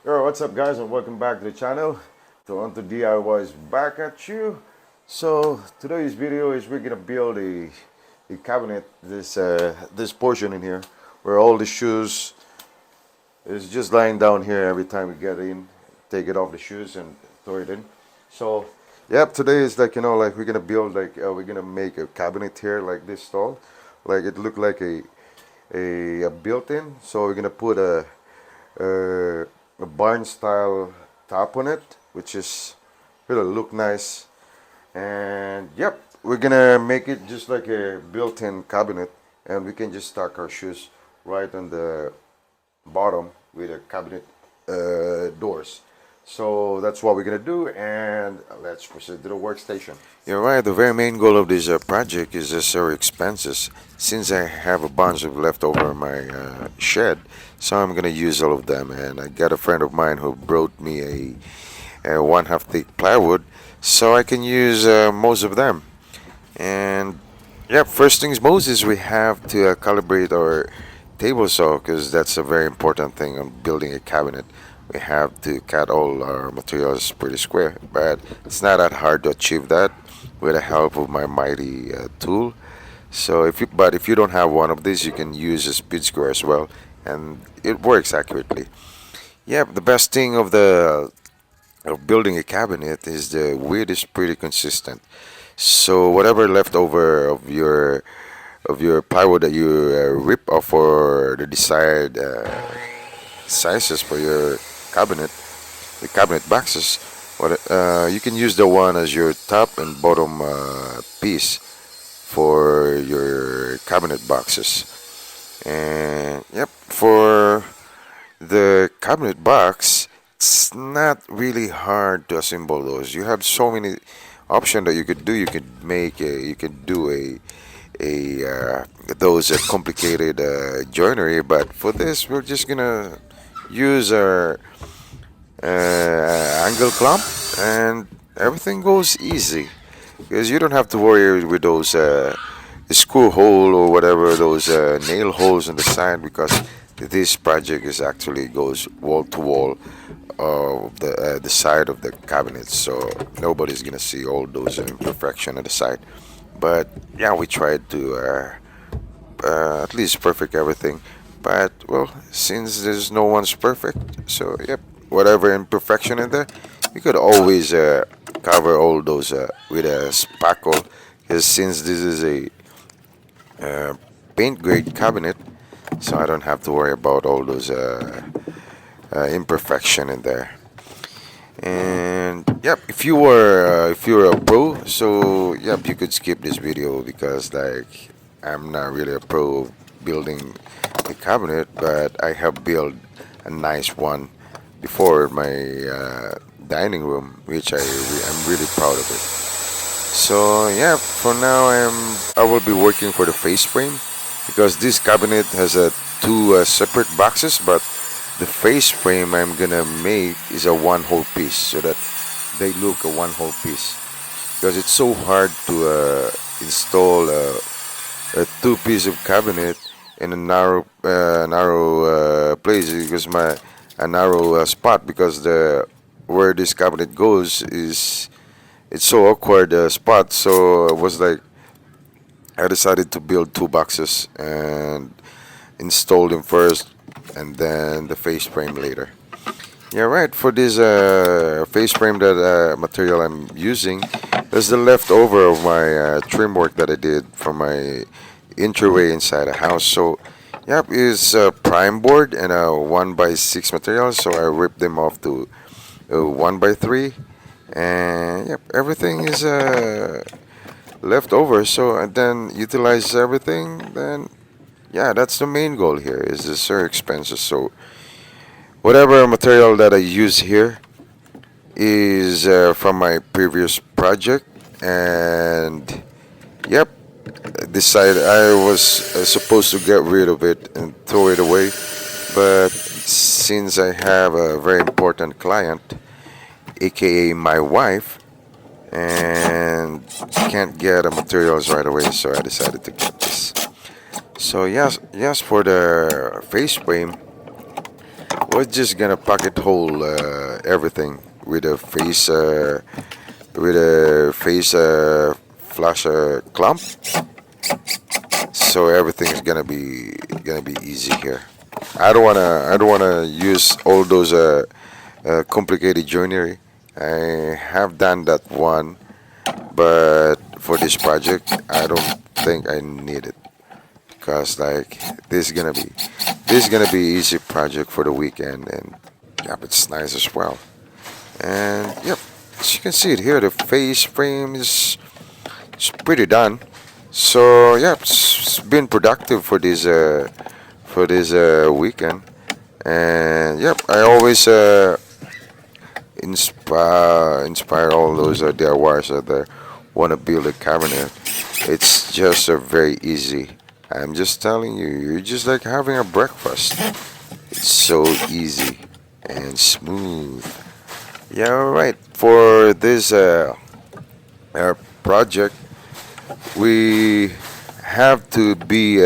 Yo, what's up, guys, and welcome back to the channel. To Onto DIYs back at you. So today's video is we're gonna build a cabinet. This portion in here where all the shoes is just lying down here. Every time we get in, take it off the shoes and throw it in. So yep, today is like like we're gonna build we're gonna make a cabinet here like this tall, like it looked like a built-in. So we're gonna put a, a barn style top on it, which is really look nice. And yep, we're gonna make it just like a built-in cabinet, and we can just stack our shoes right on the bottom with a cabinet doors. So that's what we're gonna do, and let's proceed to the workstation. You're right. The very main goal of this project is just our expenses. Since I have a bunch of leftover in my shed, so I'm gonna use all of them. And I got a friend of mine who brought me a one half thick plywood, so I can use most of them. And yeah, first things most is we have to calibrate our table saw, because that's a very important thing on building a cabinet. We have to cut all our materials pretty square, but it's not that hard to achieve that with the help of my mighty tool. So if you don't have one of these, you can use a speed square as well, and it works accurately. Yeah, the best thing of building a cabinet is the width is pretty consistent. So whatever leftover of your plywood that you rip off for the desired sizes for your cabinet, the cabinet boxes, you can use the one as your top and bottom piece for your cabinet boxes. And yep, for the cabinet box, it's not really hard to assemble those. You have so many options that you could do. You could do a those complicated joinery, but for this, we're just gonna use our angle clamp, and everything goes easy because you don't have to worry with those screw hole or whatever those nail holes on the side, because this project is actually goes wall to wall of the side of the cabinet, so nobody's gonna see all those imperfection on the side. But yeah, we tried to at least perfect everything. But well, since there's no one's perfect, so yep, whatever imperfection in there, you could always cover all those with a spackle. Because since this is a uh, paint grade cabinet, so I don't have to worry about all those imperfection in there. And yep, if you're a pro, so yep, you could skip this video because like I'm not really a pro of building a cabinet, but I have built a nice one before my dining room, which I'm really proud of it. So yeah, for now I will be working for the face frame, because this cabinet has two separate boxes, but the face frame I'm gonna make is a one whole piece, so that they look a one whole piece. Because it's so hard to install a two piece of cabinet in a narrow place, because my a narrow spot, because the where this cabinet goes is it's so awkward spot. So it was like I decided to build two boxes and install them first, and then the face frame later. Yeah, right. For this face frame that material I'm using, there's the leftover of my trim work that I did for my entryway inside a house. So, yep, it's a prime board and a 1x6 material. So I ripped them off to 1x3, and yep, everything is left over. So and then utilize everything. Then yeah, that's the main goal here is the sir expenses. So whatever material that I use here is from my previous project, and yep, decided I was supposed to get rid of it and throw it away, but since I have a very important client, aka my wife, and can't get the materials right away, so I decided to get this. So yes, for the face frame, we're just gonna pocket hole everything with a face flash clamp, so everything is gonna be easy here. I don't wanna use all those complicated joinery. I have done that one, but for this project, I don't think I need it because like this is gonna be easy project for the weekend, and yep, it's nice as well. And yep, as you can see it here, the face frame is it's pretty done. So yeah, it's been productive for this weekend. And yep, I always inspire all those DIYers out there want to build a cabinet. It's just very easy. I'm just telling you, you're just like having a breakfast. It's so easy and smooth. Yeah, all right. For this project, we have to be.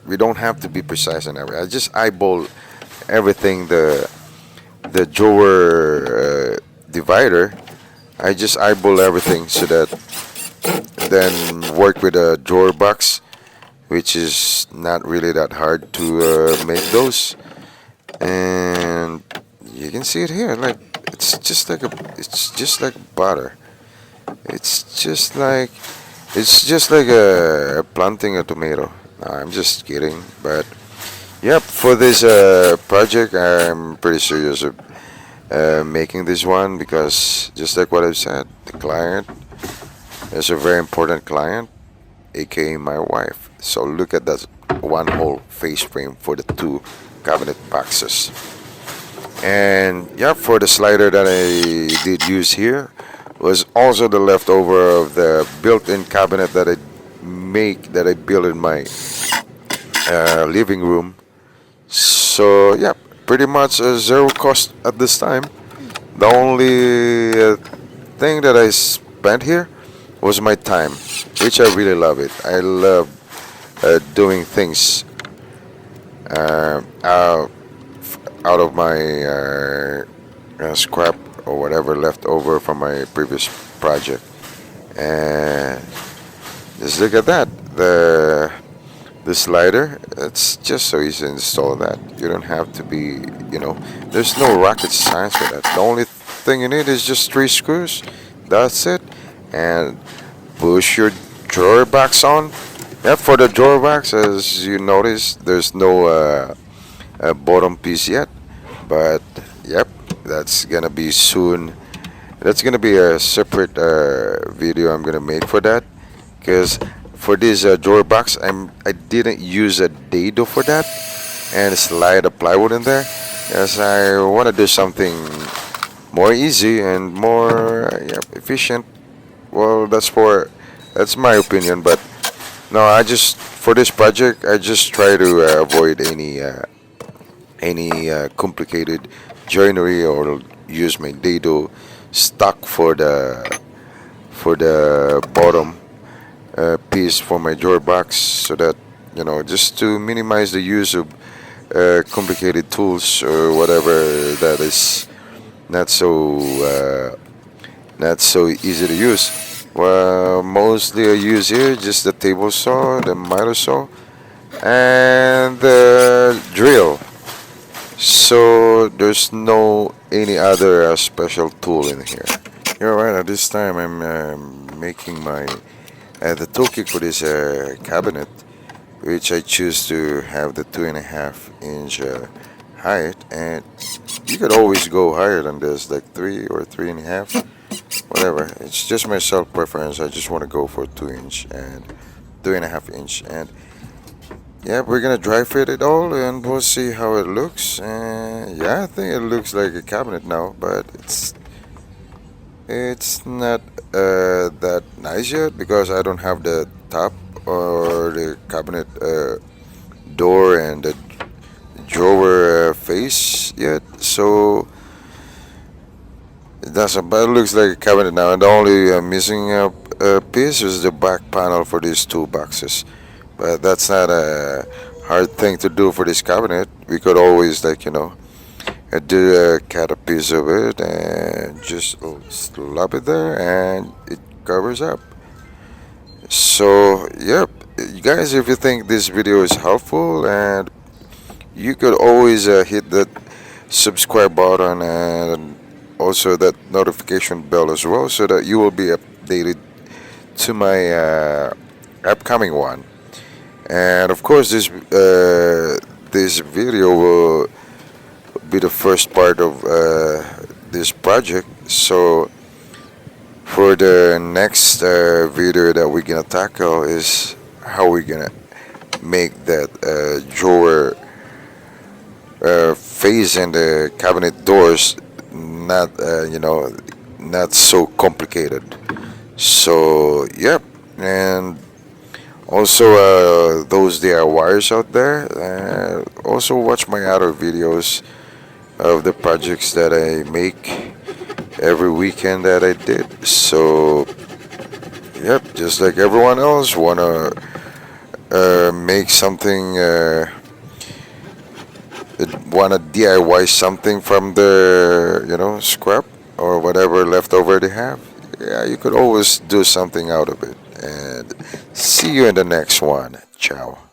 We don't have to be precise in everything. I just eyeball everything. The drawer divider. I just eyeball everything so that then work with a drawer box, which is not really that hard to make those. And you can see it here. Like it's just like butter. It's just like planting a tomato. No, I'm just kidding, but yep. For this project, I'm pretty serious of making this one because just like what I've said, the client is a very important client, aka my wife. So look at that one whole face frame for the two cabinet boxes. And yeah, for the slider that I did use here was also the leftover of the built-in cabinet that I built in my living room. So yeah, pretty much zero cost at this time. The only thing that I spent here was my time, which I really love it. I love doing things out of my scrap or whatever left over from my previous project. And just look at that. The slider, it's just so easy to install that. You don't have to be, there's no rocket science for that. The only thing you need is just three screws. That's it. And push your drawer box on. Yeah, for the drawer box, as you notice, there's no bottom piece yet. But yep, that's gonna be soon. That's gonna be a separate video I'm gonna make for that. Because for this drawer box, I didn't use a dado for that and slide a plywood in there. Yes, I want to do something more easy and more yep, efficient. Well, that's my opinion, but no, I just for this project I just try to avoid any complicated joinery or use my dado stock for the bottom piece for my drawer box so that just to minimize the use of complicated tools or whatever that is not so not so easy to use. Well, mostly I use here just the table saw, the miter saw, and the drill. So there's no any other special tool in here. You're right. At this time, I'm making my the toolkit for this cabinet, which I choose to have the 2.5 inch height, and you could always go higher than this, like 3 or 3.5, whatever. It's just my self preference. I just want to go for 2 inch and 2.5 inch, and yeah, we're gonna dry fit it all, and we'll see how it looks. And yeah, I think it looks like a cabinet now, but it's not that nice yet because I don't have the top or the cabinet door and the drawer face yet. So but it looks like a cabinet now. And the only missing piece is the back panel for these two boxes. But that's not a hard thing to do for this cabinet. We could always I did cut a piece of it and just slap it there, and it covers up. So, yep, you guys, if you think this video is helpful, and you could always hit that subscribe button and also that notification bell as well, so that you will be updated to my upcoming one. And of course, this video will be the first part of this project. So for the next video that we're gonna tackle is how we're gonna make that drawer face in the cabinet doors not not so complicated. So yep, and also those DIYers out there, also watch my other videos of the projects that I make every weekend that I did. So yep, just like everyone else, wanna make something, wanna DIY something from the scrap or whatever leftover they have. Yeah, you could always do something out of it. And see you in the next one. Ciao.